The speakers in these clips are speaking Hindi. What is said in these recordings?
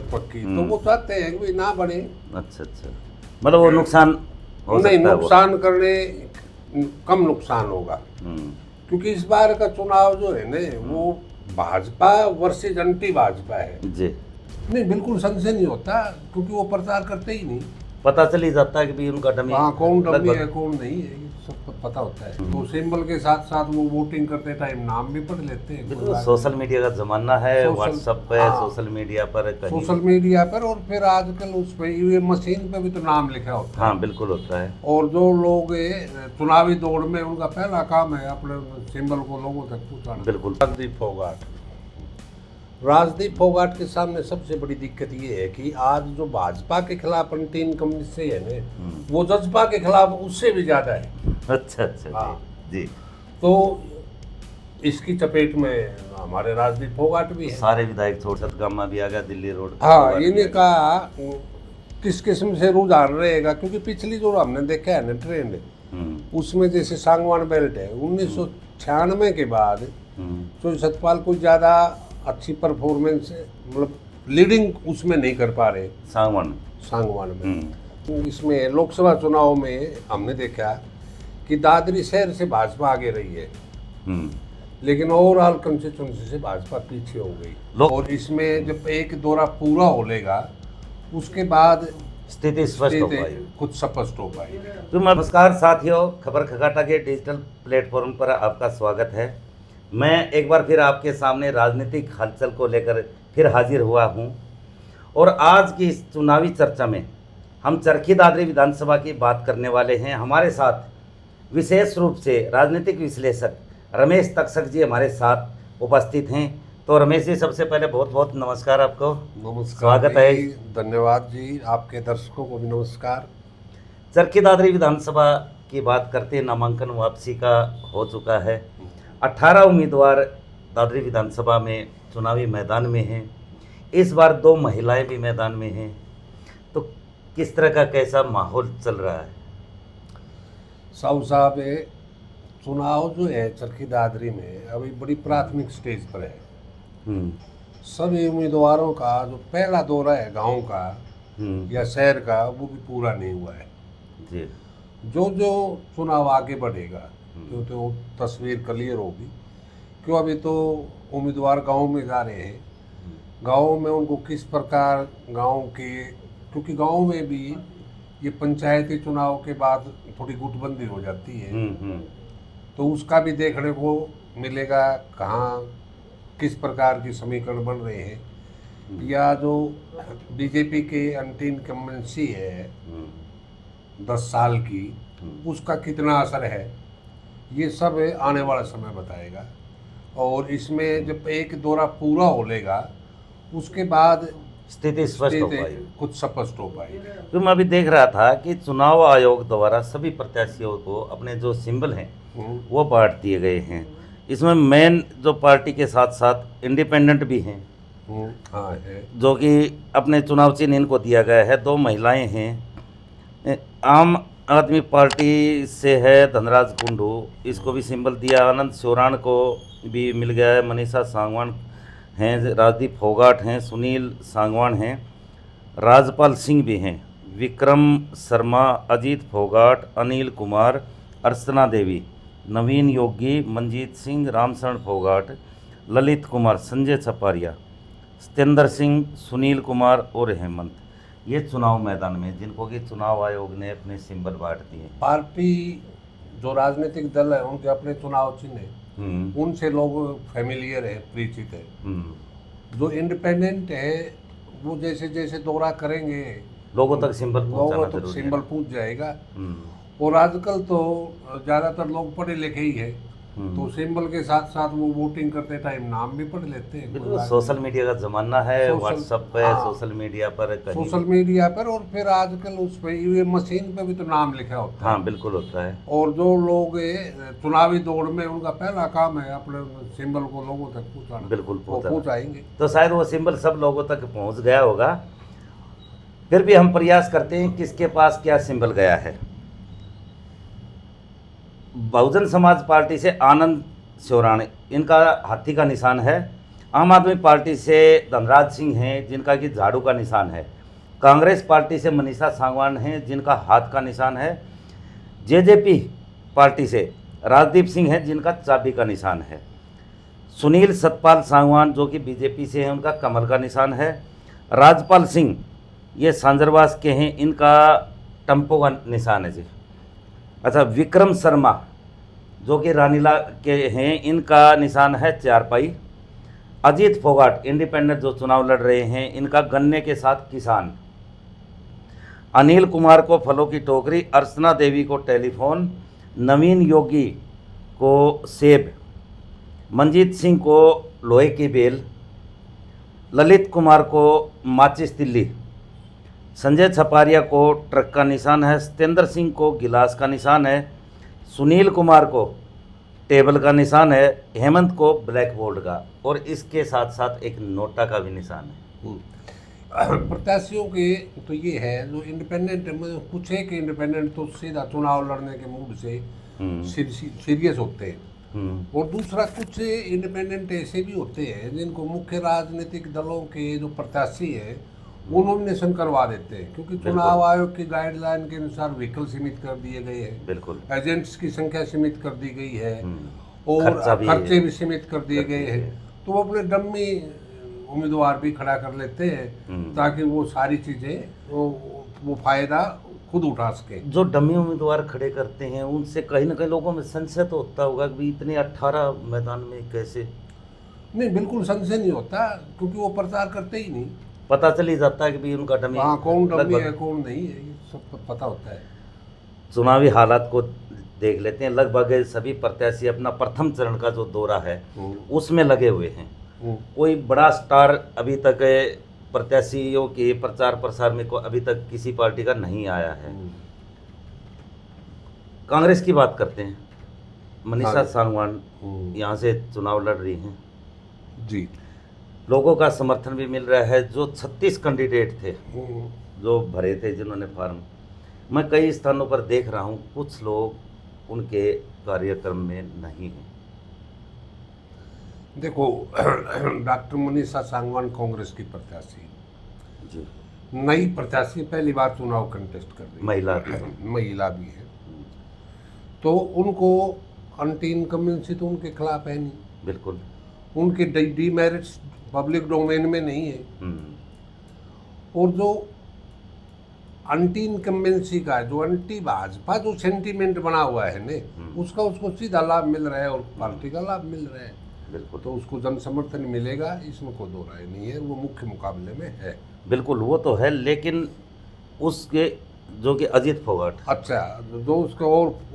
पक्की, तो वो चाहते हैं कि भाई ना बढ़े। अच्छा अच्छा, मतलब वो नुकसान हो नहीं, सकता है वो। नुकसान करने कम नुकसान होगा, क्योंकि इस बार का चुनाव जो है ना वो भाजपा वर्सेज एंटी भाजपा है। जी, नहीं, बिल्कुल संशय नहीं होता, क्योंकि वो प्रचार करते ही नहीं। पता चल ही जाता है कि भी उनका डमी हाँ, कौन डमी लगभग- है कौन नहीं है, ये सबको पता होता है। तो सिंबल के साथ साथ वो वोटिंग करते टाइम नाम भी पढ़ लेते हैं। बिल्कुल, सोशल मीडिया का जमाना है, सोशल- व्हाट्सएप पे, हाँ। सोशल मीडिया पर कहीं सोशल मीडिया पर, और फिर आजकल उस पे ईवीएम मशीन पे भी तो नाम लिखा होता है। हाँ बिल्कुल होता है। और जो लोग चुनावी दौड़ में उनका पहला काम है अपने सिंबल को लोगों तक पहुंचाना। बिल्कुल। राजदीप फोगाट, राजदीप फोगाट के सामने सबसे बड़ी दिक्कत ये है कि आज जो भाजपा के खिलाफ एंटी इनकम्बेंसी है ना, वो जजपा के खिलाफ उससे भी ज्यादा है। अच्छा अच्छा, हाँ। जी जी। तो इसकी चपेट में हमारे राजदीप फोगाट भी है। सारे विधायक छोड़ सतगामा भी आ गया, दिल्ली रोड। हाँ, इन्हें कहा किस किस्म से रुझान रहेगा, क्योंकि पिछली जो हमने देखा है ना ट्रेंड, उसमें जैसे सांगवान बेल्ट है 1996 के बाद तो सतपाल कोई ज़्यादा अच्छी परफॉर्मेंस मतलब लीडिंग उसमें नहीं कर पा रहे सांगवान में। इसमें लोकसभा चुनाव में हमने देखा कि दादरी शहर से भाजपा आगे रही है, लेकिन ओवरऑल कंस्टिट्यूंसी से भाजपा पीछे हो गई। और इसमें जब एक दौरा पूरा हो लेगा उसके बाद स्थिति स्पष्ट हो पाई, खुद स्पष्ट हो पाई। तो नमस्कार साथियों, खबर खगाटा के डिजिटल प्लेटफॉर्म पर आपका स्वागत है। मैं एक बार फिर आपके सामने राजनीतिक हलचल को लेकर फिर हाजिर हुआ हूं, और आज की इस चुनावी चर्चा में हम चरखी दादरी विधानसभा की बात करने वाले हैं। हमारे साथ विशेष रूप से राजनीतिक विश्लेषक रमेश तक्षक जी हमारे साथ उपस्थित हैं। तो रमेश जी, सबसे पहले बहुत बहुत नमस्कार आपको। नमस्कार, स्वागत है। धन्यवाद जी, आपके दर्शकों को भी नमस्कार। चरखी दादरी विधानसभा की बात करते हैं, नामांकन वापसी का हो चुका है। 18 उम्मीदवार दादरी विधानसभा में चुनावी मैदान में हैं। इस बार 2 महिलाएं भी मैदान में हैं। तो किस तरह का कैसा माहौल चल रहा है? साहब, चुनाव जो है चरखी दादरी में अभी बड़ी प्राथमिक स्टेज पर है। सभी उम्मीदवारों का जो पहला दौरा है गांव का या शहर का, वो भी पूरा नहीं हुआ है जी। जो जो चुनाव आगे बढ़ेगा तो तस्वीर क्लियर होगी। क्यों, अभी तो उम्मीदवार गांव में जा रहे हैं, गांव में उनको किस प्रकार गांव के, क्योंकि गांव में भी ये पंचायती चुनाव के बाद थोड़ी गुटबंदी हो जाती है, तो उसका भी देखने को मिलेगा कहाँ किस प्रकार की समीकरण बन रहे हैं, या जो बीजेपी के एंटी इनकम्बेंसी है 10 साल की, उसका कितना असर है, ये सब आने वाला समय बताएगा। और इसमें जब एक दौरा पूरा हो लेगा उसके बाद स्थिति स्पष्ट हो पाई, खुद स्पष्ट हो पाई। तो मैं अभी देख रहा था कि चुनाव आयोग द्वारा सभी प्रत्याशियों को अपने जो सिंबल हैं वो बांट दिए गए हैं। इसमें मेन जो पार्टी के साथ साथ इंडिपेंडेंट भी हैं, हाँ है, जो कि अपने चुनाव चिन्ह इनको दिया गया है। 2 महिलाएं हैं। आम आदमी पार्टी से है धनराज कुंडू, इसको भी सिंबल दिया। आनंद शोराण को भी मिल गया है। मनीषा सांगवान हैं, राजदीप फोगाट हैं, सुनील सांगवान हैं, राजपाल सिंह भी हैं, विक्रम शर्मा, अजीत फोगाट, अनिल कुमार, अर्चना देवी, नवीन योगी, मंजीत सिंह, रामशरण फोगाट, ललित कुमार, संजय छपारिया, सत्येंद्र सिंह, सुनील कुमार और हेमंत, ये चुनाव मैदान में जिनको कि चुनाव आयोग ने अपने सिंबल बांट दिए। पार्टी जो राजनीतिक दल है उनके अपने चुनाव चिन्ह है, उनसे लोग फेमिलियर है, परिचित है। जो इंडिपेंडेंट है वो जैसे जैसे दौरा करेंगे लोगों तक सिंबल पहुंच जाएगा। और आजकल तो ज़्यादातर लोग पढ़े लिखे ही है, तो सिंबल के साथ साथ वो वोटिंग करते टाइम नाम भी पढ़ लेते हैं। बिल्कुल, सोशल मीडिया का ज़माना है, व्हाट्सएप पे, सोशल मीडिया पर, और फिर आजकल उस पे ईवीएम मशीन पे भी तो नाम लिखा होता है। हाँ बिल्कुल होता है। और जो लोग चुनावी दौड़ में उनका पहला काम है अपने सिंबल को लोगों तक पहुँचाना, बिल्कुल पहुँचाएंगे। तो शायद वो सिंबल सब लोगों तक पहुँच गया होगा। फिर भी हम प्रयास करते हैं किसके पास क्या सिंबल गया है। बहुजन समाज पार्टी से आनंद शोराण, इनका हाथी का निशान है। आम आदमी पार्टी से धनराज सिंह हैं जिनका कि झाड़ू का निशान है। कांग्रेस पार्टी से मनीषा सांगवान हैं जिनका हाथ का निशान है। जेजेपी पार्टी से राजदीप सिंह हैं जिनका चाबी का निशान है। सुनील सतपाल सांगवान जो कि बीजेपी से हैं उनका कमल का निशान है। राजपाल सिंह ये सांजरवास के हैं, इनका टम्पो का निशान है जी। अच्छा, विक्रम शर्मा जो कि रानीला के हैं, इनका निशान है चारपाई। अजीत फोगाट इंडिपेंडेंट जो चुनाव लड़ रहे हैं, इनका गन्ने के साथ किसान। अनिल कुमार को फलों की टोकरी, अर्चना देवी को टेलीफोन, नवीन योगी को सेब, मंजीत सिंह को लोहे की बेल, ललित कुमार को माचिस तिल्ली, संजय छपारिया को ट्रक का निशान है, सत्येंद्र सिंह को गिलास का निशान है, सुनील कुमार को टेबल का निशान है, हेमंत को ब्लैक बोर्ड का, और इसके साथ साथ एक नोटा का भी निशान है। प्रत्याशियों के तो ये है जो इंडिपेंडेंट, कुछ एक इंडिपेंडेंट तो सीधा चुनाव लड़ने के मूड से सीरियस होते हैं, और दूसरा कुछ इंडिपेंडेंट ऐसे भी होते हैं जिनको मुख्य राजनीतिक दलों के जो प्रत्याशी है वो नॉमिनेशन करवा देते हैं, क्योंकि चुनाव आयोग की गाइडलाइन के अनुसार व्हीकल सीमित कर दिए गए हैं, बिल्कुल एजेंट्स की संख्या सीमित कर दी गई है, और खर्चे भी सीमित कर दिए गए हैं, तो वो अपने डम्मी उम्मीदवार भी खड़ा कर लेते हैं ताकि वो सारी चीज़ें वो फायदा खुद उठा सके। जो डमी उम्मीदवार खड़े करते हैं उनसे कहीं ना कहीं लोगों में संशय तो होता होगा कि इतने 18 मैदान में कैसे? नहीं, बिल्कुल संशय नहीं होता, क्योंकि वो प्रचार करते ही नहीं, पता चल ही जाता है कि भाई उनका डमी, हाँ, कौन डमी है कौन नहीं है, ये सब पता होता है। चुनावी हालात को देख लेते हैं। लगभग सभी प्रत्याशी अपना प्रथम चरण का जो दौरा है उसमें लगे हुए हैं। कोई बड़ा स्टार अभी तक प्रत्याशियों के प्रचार प्रसार में को अभी तक किसी पार्टी का नहीं आया है। कांग्रेस की बात करते हैं। मनीषा सांगवान यहाँ से चुनाव लड़ रही हैं जी। लोगों का समर्थन भी मिल रहा है। जो 36 कैंडिडेट थे जो भरे थे, जिन्होंने फॉर्म, मैं कई स्थानों पर देख रहा हूँ कुछ लोग उनके कार्यक्रम में नहीं हैं। देखो, डॉक्टर मनीषा सांगवान कांग्रेस की प्रत्याशी जी, नई प्रत्याशी, पहली बार चुनाव कंटेस्ट कर रही है, महिला भी है, तो उनको एंटी इनकम्बेंसी तो उनके खिलाफ है नहीं, बिल्कुल, उनके डीमेरिट्स पब्लिक डोमेन में नहीं है, और जो एंटी इनकम्बेंसी का, जो एंटी भाजपा जो सेंटीमेंट बना हुआ है ने, उसका उसको सीधा लाभ मिल रहा है और पार्टी का लाभ मिल रहा है, बिल्कुल, तो उसको जन समर्थन मिलेगा, इसमें कोई दो राय नहीं है, वो मुख्य मुकाबले में है। बिल्कुल, वो तो है, लेकिन उसके जो कि अजीत फोगाट, अच्छा, जो उसको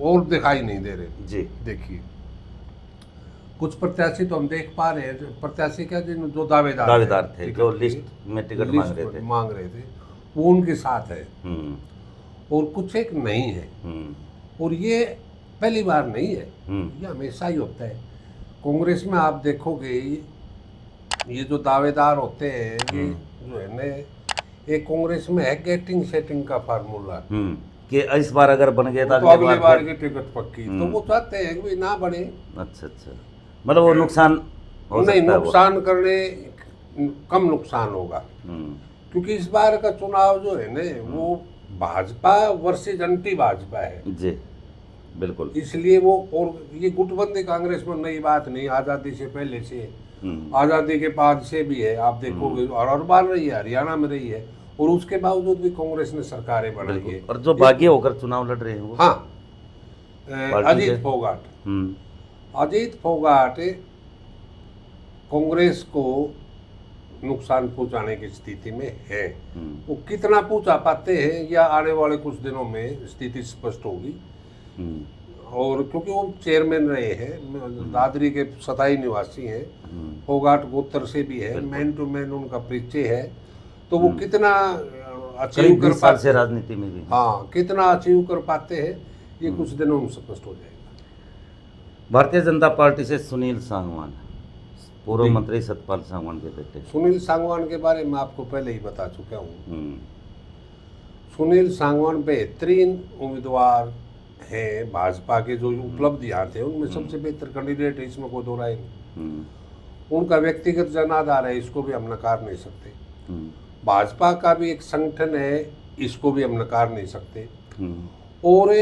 और दिखाई नहीं दे रहे जी। देखिए, कुछ प्रत्याशी तो हम देख पा रहे हैं, प्रत्याशी क्या जो दावेदार थे, जो लिस्ट में टिकट मांग रहे थे, वो उनके साथ है, और कुछ एक नहीं है, और ये पहली बार नहीं है, ये हमेशा ही होता है। कांग्रेस में आप देखोगे ये जो दावेदार होते हैं, ये जो है ना, ये कांग्रेस में है गेटिंग सेटिंग का फार्मूला, कि इस बार अगर बन गया तो अगली बार की टिकट पक्की, तो वो चाहते हैं कि भाई ना बने। अच्छा, मतलब वो नुकसान नहीं, नुकसान करने कम नुकसान होगा, क्योंकि इस बार का चुनाव जो है ना, वो भाजपा वर्सेज एंटी भाजपा है जी, बिल्कुल, इसलिए वो, और ये गुटबंदी कांग्रेस में नई बात नहीं, आज़ादी से पहले से, आज़ादी के बाद से भी है, आप देखोगे, और हर बार रही है, हरियाणा में रही है, और उसके बावजूद भी कांग्रेस ने सरकारें बनाई है, और जो बागी होकर चुनाव लड़ रहे हैं वो, हाँ, अजीत फोगाट कांग्रेस को नुकसान पहुंचाने की स्थिति में है। वो कितना पहुंचा पाते हैं या आने वाले कुछ दिनों में स्थिति स्पष्ट होगी, और क्योंकि वो चेयरमैन रहे हैं, दादरी के सताई निवासी हैं, फोगाट गोत्र से भी है, मैन टू मैन उनका परिचय है, तो वो कितना अचीव कर पाते हैं राजनीति में भी, हाँ, कितना अचीव कर पाते हैं, ये कुछ दिनों में स्पष्ट हो जाएगा। भारतीय जनता पार्टी से सुनील सांगवान, पूर्व मंत्री सतपाल सांगवान के बेटे। सुनील सांगवान के बारे में आपको पहले ही बता चुका हूँ। सुनील सांगवान बेहतरीन उम्मीदवार हैं, भाजपा के जो उपलब्धियां थे उनमें सबसे बेहतर कैंडिडेट है, इसमें कोई दो राय नहीं। उनका व्यक्तिगत जनाधार है, इसको भी हम नकार नहीं सकते। भाजपा का भी एक संगठन है, इसको भी हम नकार नहीं सकते। और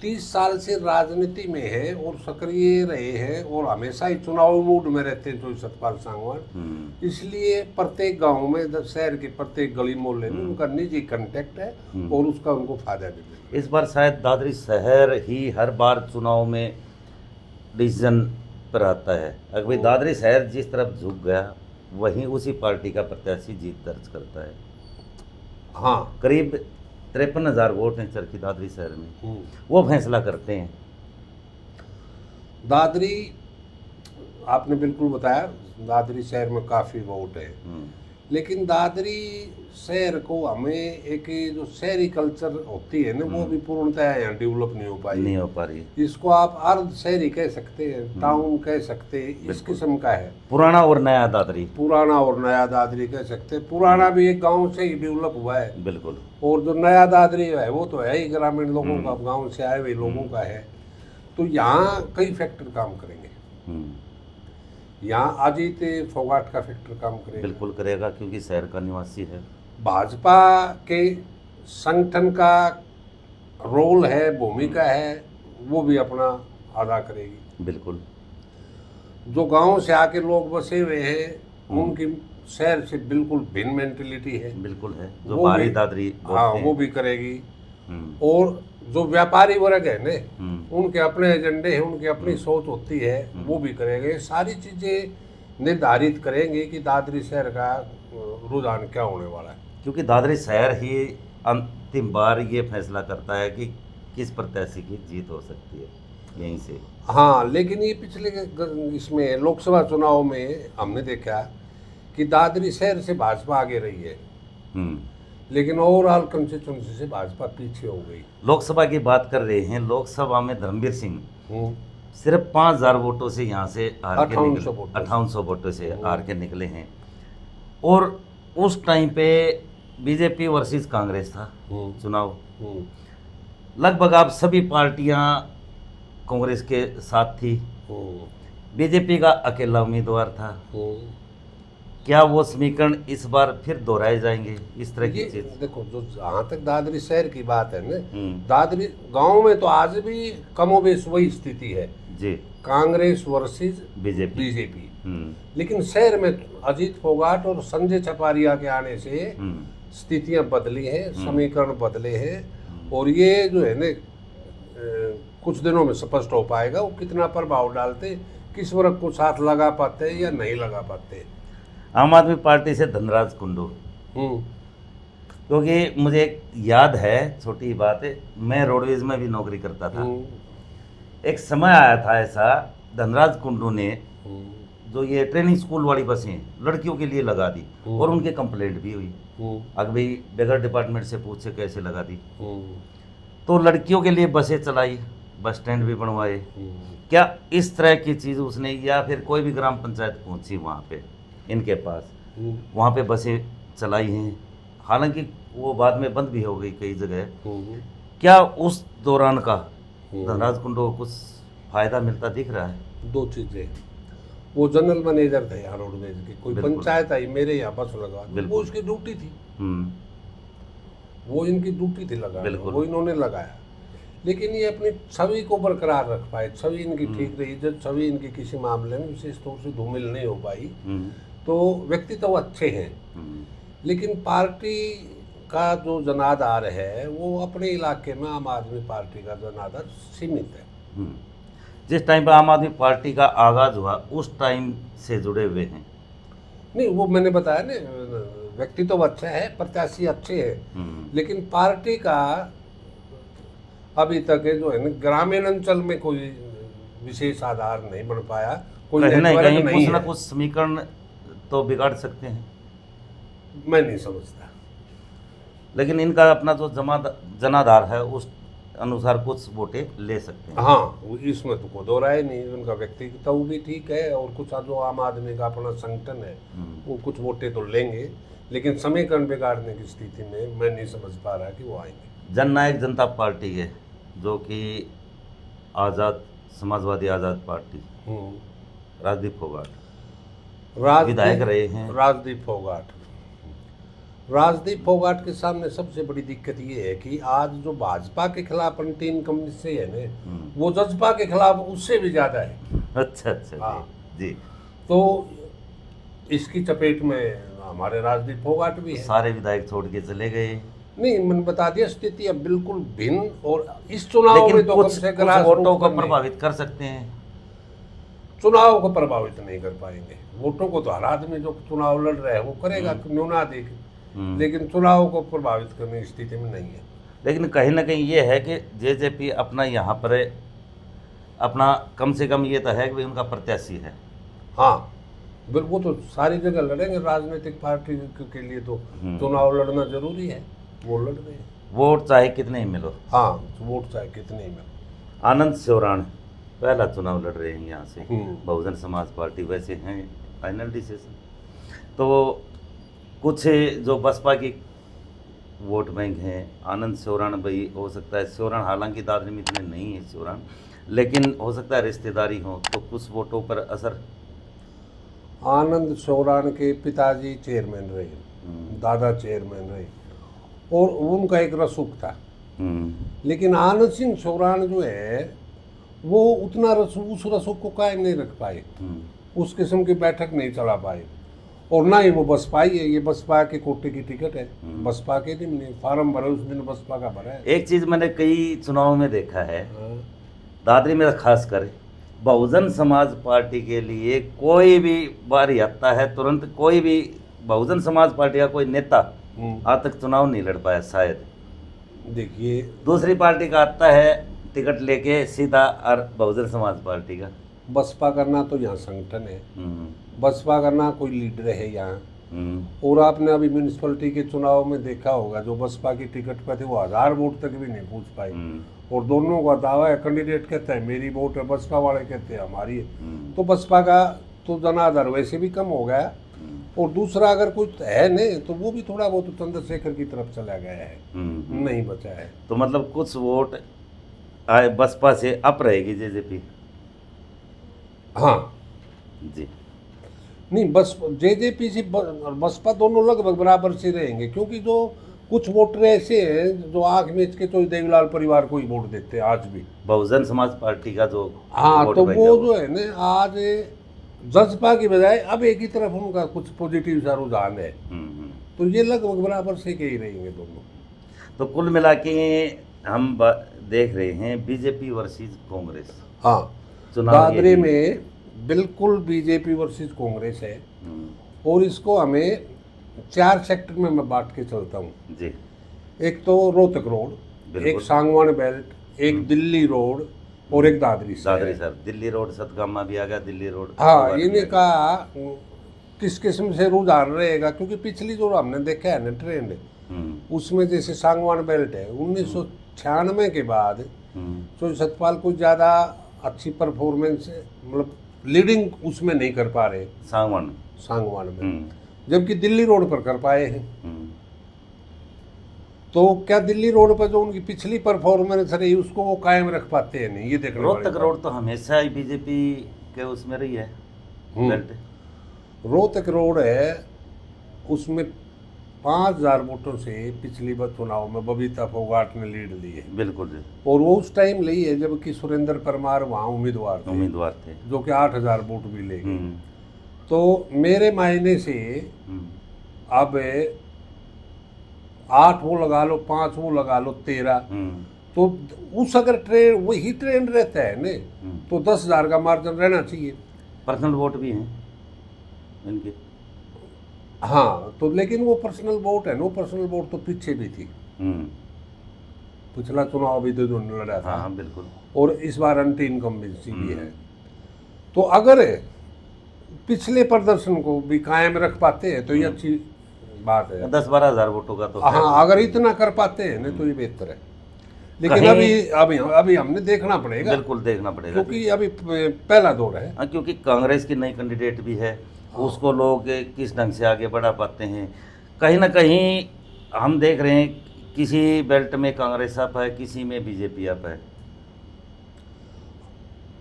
30 साल से राजनीति में है और सक्रिय रहे हैं और हमेशा ही चुनावी मूड में रहते हैं जो सतपाल सांगवान। इसलिए प्रत्येक गांव में, शहर के प्रत्येक गली मोहल्ले में उनका निजी कांटेक्ट है और उसका उनको फायदा भी मिल रहा है। इस बार शायद दादरी शहर ही हर बार चुनाव में डिसीजन पर आता है। अगर भाई दादरी शहर जिस तरफ झुक गया वहीं उसी पार्टी का प्रत्याशी जीत दर्ज करता है। हाँ, करीब 53,000 वोट हैं चरखी दादरी शहर में, वो फैसला करते हैं। दादरी, आपने बिल्कुल बताया, दादरी शहर में काफ़ी वोट है, लेकिन दादरी शहर को हमें एक जो शहरी कल्चर होती है ना, वो भी पूर्णतः यहाँ डेवलप नहीं हो पा रही। इसको आप अर्ध शहरी कह सकते हैं, टाउन कह सकते हैं, इस किस्म का है। पुराना और नया दादरी, पुराना और नया दादरी कह सकते हैं। पुराना भी एक गांव से ही डेवलप हुआ है, बिल्कुल, और जो नया दादरी है वो तो है ही ग्रामीण लोगों का, गाँव से आए हुए लोगों का है। तो यहाँ कई फैक्टर काम करेंगे। यहाँ अजीत फोगाट का फैक्टर काम करेगा, बिल्कुल करेगा, क्योंकि शहर का निवासी है। भाजपा के संगठन का रोल है, भूमिका है, वो भी अपना अदा करेगी। बिल्कुल, जो गांव से आके लोग बसे हुए हैं उनकी शहर से बिल्कुल भिन्न मेंटेलिटी है, बिल्कुल है, जो बाहरी दादरी हाँ वो भी करेगी। और जो व्यापारी वर्ग है ने, उनके अपने एजेंडे हैं, उनकी अपनी सोच होती है, वो भी करेंगे। सारी चीज़ें निर्धारित करेंगे कि दादरी शहर का रुझान क्या होने वाला है, क्योंकि दादरी शहर ही अंतिम बार ये फैसला करता है कि किस प्रत्याशी की जीत हो सकती है यहीं से। हाँ, लेकिन ये पिछले इसमें लोकसभा चुनाव में हमने देखा कि दादरी शहर से भाजपा आगे रही है, लेकिन ओवरऑल कंस्टिट्यूंसी से भाजपा पीछे हो गई। लोकसभा की बात कर रहे हैं, लोकसभा में धर्मवीर सिंह सिर्फ 5,000 वोटों से यहाँ से हार के निकले, 5800 वोटों से हार के निकले हैं। और उस टाइम पे बीजेपी वर्सेस कांग्रेस था चुनाव। लगभग आप सभी पार्टियां कांग्रेस के साथ थी, बीजेपी का अकेला उम्मीदवार था। क्या वो समीकरण इस बार फिर दोहराए जाएंगे, इस तरह की चीज? देखो, जो जहाँ तक दादरी शहर की बात है ना, दादरी गांव में तो आज भी कमोबेश वही स्थिति है जी, कांग्रेस वर्सेस बीजेपी। लेकिन शहर में अजीत फोगाट और संजय छपारिया के आने से स्थितियां बदली हैं, समीकरण बदले हैं, और ये जो है ना कुछ दिनों में स्पष्ट हो पाएगा वो कितना प्रभाव डालते, किस वर्ग को साथ लगा पाते या नहीं लगा पाते। आम आदमी पार्टी से धनराज कुंडू, क्योंकि मुझे एक याद है, छोटी बात है, मैं रोडवेज में भी नौकरी करता था। एक समय आया था ऐसा, धनराज कुंडू ने जो ये ट्रेनिंग स्कूल वाली बसें लड़कियों के लिए लगा दी, और उनके कंप्लेंट भी हुई। अगर भाई बगैर डिपार्टमेंट से पूछे कैसे लगा दी, तो लड़कियों के लिए बसें चलाई, बस स्टैंड भी बनवाए। क्या इस तरह की चीज़ उसने, या फिर कोई भी ग्राम पंचायत पहुंची वहाँ पे इनके पास, वहाँ पे बसें चलाई हैं, हालांकि वो बाद में बंद भी हो गई कई जगह। क्या उस दौरान का धनराज कुंडू को कुछ फायदा मिलता दिख रहा है? दो चीज़ें, वो जनरल मैनेजर थे यहाँ रोडवेज के, कोई पंचायत आई मेरे यहाँ बस लगा, वो उसकी ड्यूटी थी, वो इनकी ड्यूटी थी लगा, वो इन्होंने लगाया। लेकिन ये अपनी छवि को बरकरार रख पाए, छवि इनकी ठीक रही। जब छवि इनकी किसी मामले में विशेष तौर से धूमिल नहीं हो पाई, तो व्यक्ति तो अच्छे हैं, लेकिन पार्टी का जो जनाधार है वो अपने इलाके में आम आदमी पार्टी का जनाधार सीमित है। जिस टाइम पर आम आदमी पार्टी का आगाज हुआ उस टाइम से जुड़े हुए हैं। नहीं, वो मैंने बताया ना, व्यक्ति तो अच्छा है, प्रत्याशी अच्छे हैं, लेकिन पार्टी का अभी तक जो है ना ग्रामीण अंचल में कोई विशेष आधार नहीं बन पाया, कोई नेटवर्क नहीं कुछ ना है। कुछ समीकरण तो बिगाड़ सकते हैं, मैं नहीं समझता। लेकिन इनका अपना जो जनाधार है उस अनुसार कुछ वोटें ले सकते हैं। हाँ, इसमें तो कोई दो राय नहीं, उनका व्यक्तिगत वो भी ठीक है, और कुछ जो आम आदमी का अपना संगठन है वो कुछ वोटें तो लेंगे, लेकिन समीकरण बिगाड़ने की स्थिति में मैं नहीं समझ पा रहा कि वो आएंगे। जननायक जनता पार्टी है, जो कि आज़ाद समाजवादी आज़ाद पार्टी, राजदीप फोगाट, विधायक रहे हैं। राजदीप फोगाट। राजदीप फोगाट के सामने सबसे बड़ी दिक्कत ये है कि आज जो भाजपा के खिलाफ एंटी इनकम से है ना, वो जजपा के खिलाफ उससे भी ज्यादा है। अच्छा अच्छा हाँ। जी। तो इसकी चपेट में हमारे राजदीप फोगाट भी है। सारे विधायक छोड़ के चले गए। नहीं, मैंने बता दिया स्थिति अब बिल्कुल भिन्न, और इस चुनाव लेकिन में तो कुछ कम से कुछ grassroots वोटों को करने- प्रभावित कर सकते हैं। चुनाव को प्रभावित नहीं कर पाएंगे। वोटों को तो हर आदमी जो चुनाव लड़ रहा है वो करेगा न्यूनाधिक, लेकिन चुनाव को प्रभावित करने की स्थिति में नहीं है। लेकिन कहीं ना कहीं ये है कि जेजेपी अपना यहाँ पर अपना कम से कम ये तो है कि भाई उनका प्रत्याशी है। हाँ, वो तो सारी जगह लड़ेंगे। राजनीतिक पार्टी के लिए तो चुनाव लड़ना जरूरी है, वो लड़ रहे हैं। वोट चाहे कितने ही मिलो। हाँ, वोट चाहे कितने ही मिले। आनंद स्योराण पहला चुनाव लड़ रहे हैं यहाँ से, हम्म। बहुजन समाज पार्टी, वैसे हैं फाइनल डिसीजन। तो कुछ जो बसपा की वोट बैंक हैं, आनंद स्योराण भाई हो सकता है, स्योराण हालांकि दादरी में इतने नहीं है स्योराण, लेकिन हो सकता है रिश्तेदारी हो तो कुछ वोटों पर असर। आनंद स्योराण के पिताजी चेयरमैन रहे, दादा चेयरमैन रहे, और उनका एक रसूख था। लेकिन आनंद सिंह स्योराण जो है वो उतना उस रसूख को कायम नहीं रख पाए, उस किस्म की बैठक नहीं चला पाए, और ना ही वो बसपा ही है। ये बसपा के कोटे की टिकट है, बसपा के दिन नहीं फार्म भरा उस दिन बसपा का भरा है। एक चीज़ मैंने कई चुनाव में देखा है, हाँ। दादरी में खास कर बहुजन समाज पार्टी के लिए कोई भी बारी आता है तुरंत कोई भी बहुजन समाज पार्टी का कोई नेता आज तक चुनाव नहीं लड़ पाया शायद। देखिए, दूसरी पार्टी का आता है टिकट लेके सीधा और बहुजन समाज पार्टी का। बसपा करना तो यहाँ संगठन है, बसपा करना कोई लीडर है यहाँ। और आपने अभी म्यूनिसिपैलिटी के चुनाव में देखा होगा, जो बसपा की टिकट पे थे वो 1000 वोट तक भी नहीं पूछ पाए, और दोनों का दावा है। कैंडिडेट कहता है मेरी वोट है, बसपा वाले कहते हैं हमारी है। तो बसपा का तो जनाधार वैसे भी कम हो गया, और दूसरा अगर कुछ है नहीं तो वो भी थोड़ा बहुत चंद्रशेखर की तरफ चला गया है, नहीं बचा है। तो मतलब कुछ वोट बसपा से अप रहेगी जेजेपी। हाँ जी, नहीं, बस जेजेपी से बसपा दोनों लगभग बराबर से रहेंगे, क्योंकि जो कुछ वोटर ऐसे हैं जो आंख मीच के तो देवीलाल परिवार को ही वोट देते हैं आज भी। बहुजन समाज पार्टी का जो हाँ, वोट तो बैंक वो जो है ना, आज जजपा की बजाय अब एक ही तरफ उनका कुछ पॉजिटिव सा रुझान है, तो ये लगभग बराबर से के ही रहेंगे दोनों। तो कुल मिला के हम देख रहे हैं बीजेपी वर्सेस कांग्रेस। हाँ, चुनाव दादरे में बिल्कुल बीजेपी वर्सेस कांग्रेस है, और इसको हमें 4 सेक्टर में मैं बांट के चलता हूँ जी। एक तो रोहतक रोड, एक सांगवान बेल्ट, एक दिल्ली रोड, और एक दादरी सर दिल्ली रोड सतगामा भी आ गया, दिल्ली रोड। हाँ, इन्हें का किस किस्म से रुझान रहेगा, क्योंकि पिछली जो हमने देखा है ना ट्रेंड, उसमें जैसे सांगवान बेल्ट है 1996 के बाद तो सतपाल को ज़्यादा अच्छी परफॉर्मेंस, मतलब लीडिंग उसमें नहीं कर पा रहे सांगवान में, जबकि दिल्ली रोड पर कर पाए हैं। तो क्या दिल्ली रोड पर जो उनकी पिछली परफॉर्मेंस रही उसको वो कायम रख पाते हैं नहीं, ये देखना पड़ेगा। रोहतक रोड तो हमेशा ही बीजेपी के उसमें रही है बेल्ट। रोहतक रोड है, उसमें 5000 वोटों से पिछली बार चुनाव में बबीता फोगाट ने लीड ली है। बिल्कुल जी। और वो उस टाइम ली है जबकि सुरेंद्र परमार वहाँ उम्मीदवार थे, जो कि 8000 वोट भी ले गए। तो मेरे मायने से अब 8 वो लगा लो, 5 वो लगा लो, 13, तो उस अगर ट्रेंड वही ट्रेंड रहता है ना, तो 10,000 का मार्जिन रहना चाहिए। पर्सनल वोट भी हैं इनके। हाँ, तो लेकिन वो पर्सनल वोट है ना, वो पर्सनल वोट तो पीछे भी थी, पिछला चुनाव भी तो लड़ा था। हाँ बिल्कुल। और इस बार एंटी इनकम्बेंसी भी है। तो अगर पिछले प्रदर्शन को भी कायम रख पाते हैं तो ये अच्छी बात है। 10-12 हज़ार वोटों का तो हाँ, अगर इतना कर पाते हैं ना तो ये बेहतर है। लेकिन अभी हमने देखना पड़ेगा, बिल्कुल देखना पड़ेगा, क्योंकि अभी पहला दौर है। हाँ, क्योंकि कांग्रेस की नई कैंडिडेट भी है, उसको लोग किस ढंग से आगे बढ़ा पाते हैं। कहीं ना कहीं हम देख रहे हैं किसी बेल्ट में कांग्रेस अप है, किसी में बीजेपी अप है।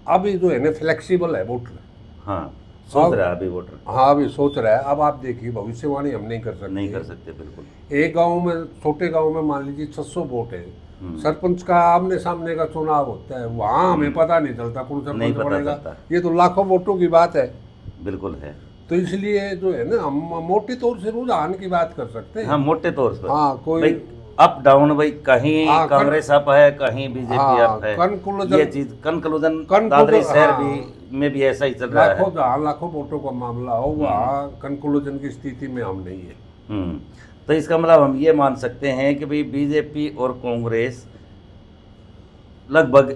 अभी जो है ना फ्लेक्सिबल है वोटर। हाँ, सोच रहा है अभी वोटर, हाँ अभी सोच रहा है। अब आप देखिए, भविष्यवाणी हम नहीं कर सकते। नहीं कर सकते बिल्कुल। एक गांव में, छोटे गांव में मान लीजिए 600 वोट है, सरपंच का आमने सामने का चुनाव होता है, वहाँ हमें पता नहीं चलता कौन नहीं सरपंच पता बनेगा। चलता। ये तो लाखों वोटों की बात है। बिल्कुल है। तो इसलिए जो है ना, हम मोटे तौर से रुझान की बात कर सकते हैं। हाँ मोटे तौर पर। हाँ कोई भाई अप डाउन, भाई कहीं हाँ, कांग्रेस अप है, कहीं बीजेपी हाँ, अप है। conclusion- ये चीज कंक्लूजन conclusion, दादरी शहर हाँ। भी में भी ऐसा ही चल रहा है। लाखों जहाँ लाखों वोटों का मामला हो, वहाँ कंक्लूजन की स्थिति में हम नहीं है। तो इसका मतलब हम ये मान सकते हैं कि भाई बीजेपी और कांग्रेस लगभग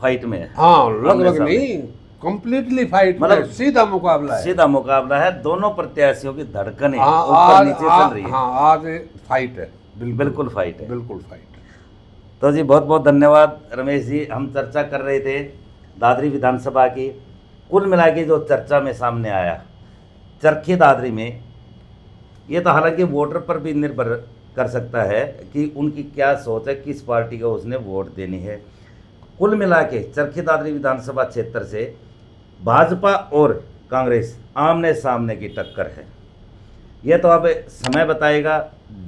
फाइट में है। हाँ आमने लगभग सामने। नहीं, कंप्लीटली फाइट, मतलब मतलब सीधा मुकाबला है। सीधा मुकाबला है, दोनों प्रत्याशियों की धड़कनें हाँ ऊपर आज नीचे चल रही है। हाँ आज फाइट है, बिल्कुल फाइट है। बिल्कुल फाइट। तो जी बहुत बहुत धन्यवाद रमेश जी। हम चर्चा कर रहे थे दादरी विधानसभा की। कुल मिला के जो चर्चा में सामने आया चरखी दादरी में, ये तो हालांकि वोटर पर भी निर्भर कर सकता है कि उनकी क्या सोच है, किस पार्टी को उसने वोट देनी है। कुल मिला के चरखी दादरी विधानसभा क्षेत्र से भाजपा और कांग्रेस आमने सामने की टक्कर है। ये तो अब समय बताएगा,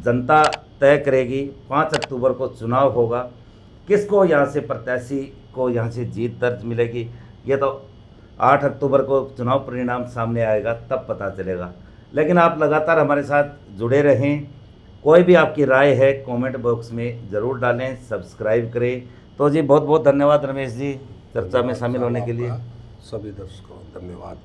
जनता तय करेगी। 5 अक्टूबर को चुनाव होगा, किसको यहाँ से प्रत्याशी को यहाँ से जीत दर्ज मिलेगी, ये तो 8 अक्टूबर को चुनाव परिणाम सामने आएगा, तब पता चलेगा। लेकिन आप लगातार हमारे साथ जुड़े रहें। कोई भी आपकी राय है कमेंट बॉक्स में ज़रूर डालें, सब्सक्राइब करें। तो जी बहुत बहुत धन्यवाद रमेश जी, चर्चा में शामिल होने के लिए। सभी दर्शकों धन्यवाद।